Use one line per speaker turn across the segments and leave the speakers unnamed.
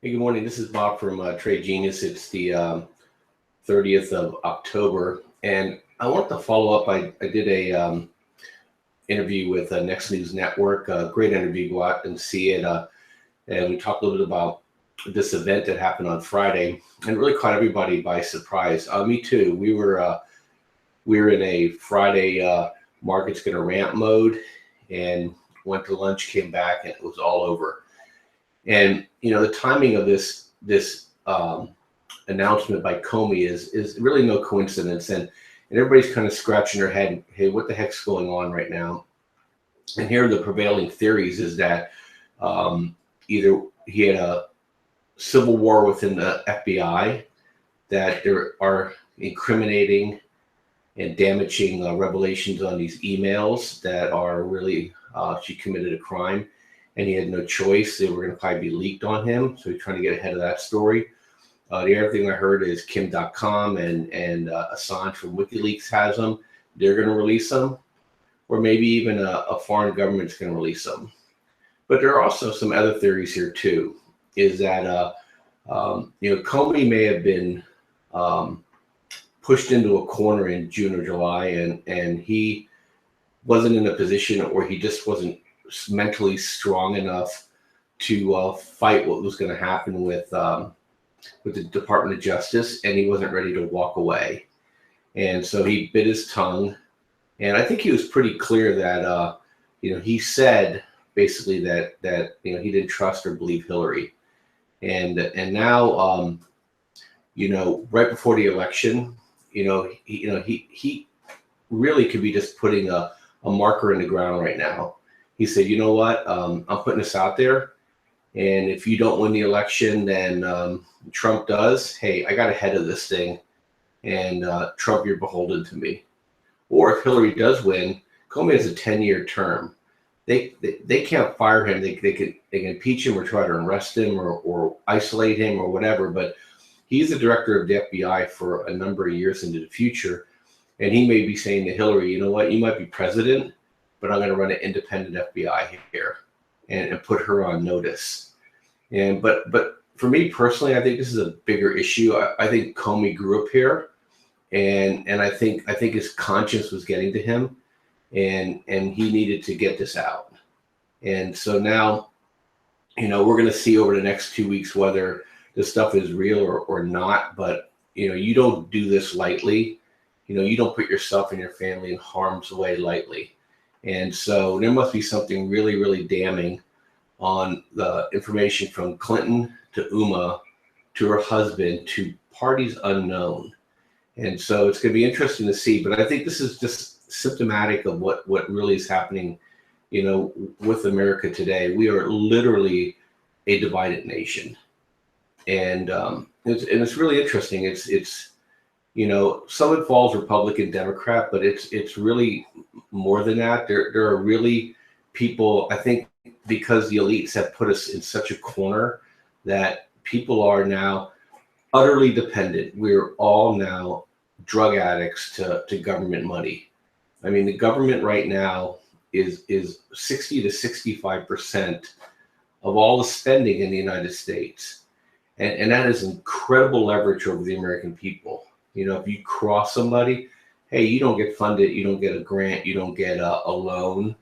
Hey, good morning. This is Bob from Trade Genius. It's the 30th of October, and I want to follow up. I did a interview with Next News Network, a great interview. Go out and see it. And we talked a little bit about this event that happened on Friday, and really caught everybody by surprise. Me too. We were in a Friday market's going to ramp mode, and went to lunch, came back, and it was all over. And the timing of this announcement by Comey is really no coincidence, and everybody's kind of scratching their head. Hey, what the heck's going on right now? And here are the prevailing theories: is that either he had a civil war within the FBI, that there are incriminating and damaging revelations on these emails that are really she committed a crime, and he had no choice. They were going to probably be leaked on him, so he's trying to get ahead of that story. The other thing I heard is Kim.com and Assange from WikiLeaks has them. They're going to release them, or maybe even a foreign government's going to release them. But there are also some other theories here too. Is that Comey may have been pushed into a corner in June or July, and he wasn't in a position, or he just wasn't mentally strong enough to fight what was going to happen with the Department of Justice, and he wasn't ready to walk away, and so he bit his tongue. And I think he was pretty clear that he said basically that he didn't trust or believe Hillary, and now right before the election, he really could be just putting a marker in the ground right now. He said, you know what, I'm putting this out there, and if you don't win the election, then Trump does. Hey, I got ahead of this thing, and Trump, you're beholden to me. Or if Hillary does win, Comey has a 10-year term. They can't fire him. They can impeach him or try to arrest him or isolate him or whatever. But he's the director of the FBI for a number of years into the future, and he may be saying to Hillary, you know what, you might be president, but I'm going to run an independent FBI here and put her on notice. And but for me personally, I think this is a bigger issue. I think Comey grew up here, and I think his conscience was getting to him, and he needed to get this out. And so now, we're going to see over the next 2 weeks whether this stuff is real or not. But you don't do this lightly. You don't put yourself and your family in harm's way lightly. And so there must be something really, really damning on the information from Clinton to Uma to her husband to parties unknown. And so it's going to be interesting to see. But I think this is just symptomatic of what really is happening, with America today. We are literally a divided nation. And it's really interesting. It's some of it falls Republican, Democrat, but it's really more than that. There are really people, I think, because the elites have put us in such a corner that people are now utterly dependent. We're all now drug addicts to government money. I mean, the government right now is 60 to 65% of all the spending in the United States. And that is incredible leverage over the American people. If you cross somebody, hey, you don't get funded, you don't get a grant, you don't get a loan,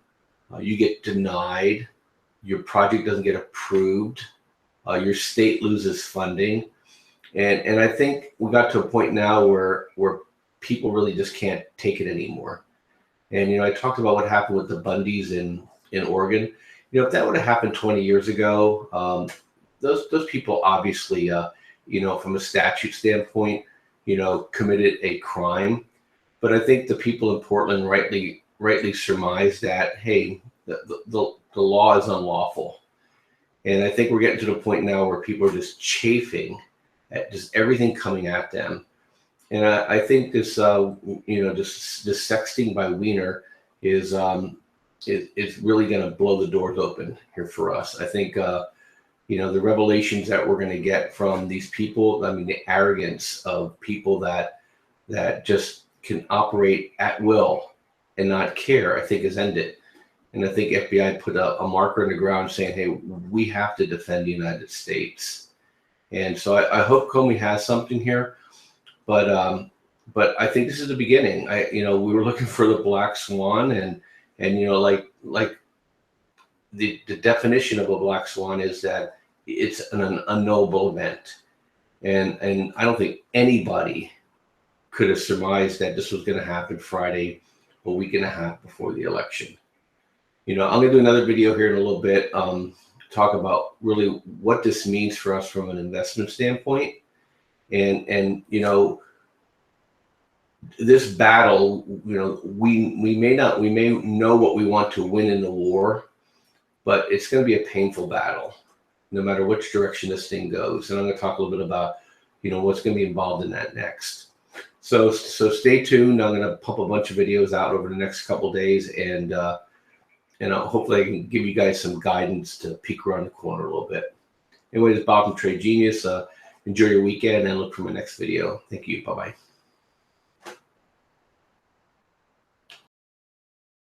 you get denied, your project doesn't get approved, your state loses funding. And I think we got to a point now where people really just can't take it anymore. And, I talked about what happened with the Bundys in Oregon. If that would have happened 20 years ago, those people obviously, from a statute standpoint, committed a crime. But I think the people in Portland rightly surmised that, hey, the law is unlawful. And I think we're getting to the point now where people are just chafing at just everything coming at them. And I think this, this sexting by Weiner is really going to blow the doors open here for us. I think, the revelations that we're going to get from these people, I mean, the arrogance of people that just can operate at will and not care, I think has ended. And I think FBI put a marker in the ground saying, hey, we have to defend the United States. And so I hope Comey has something here, but I think this is the beginning. We were looking for the black swan, and like the definition of a black swan is that it's an unknowable event, and I don't think anybody could have surmised that this was going to happen Friday, a week and a half before the election. I'm going to do another video here in a little bit, talk about really what this means for us from an investment standpoint, and this battle. We may know what we want to win in the war, but it's going to be a painful battle, no matter which direction this thing goes. And I'm going to talk a little bit about what's going to be involved in that next. So stay tuned. I'm going to pump a bunch of videos out over the next couple of days, and hopefully I can give you guys some guidance to peek around the corner a little bit. Anyway, this is Bob from Trade Genius. Enjoy your weekend and look for my next video. Thank you. Bye-bye.